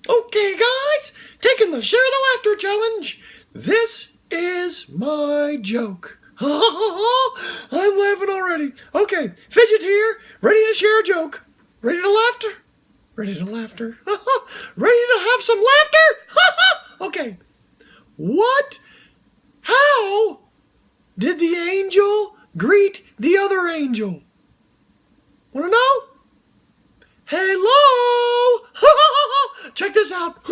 Okay, guys, taking the Share the Laughter challenge. This is my joke. I'm laughing already. Okay, Fidget here, ready to share a joke. Ready to laughter? Ready to laughter? Ready to have some laughter? Okay. How did the angel greet the other angel? Want to know? Hello! Check this out.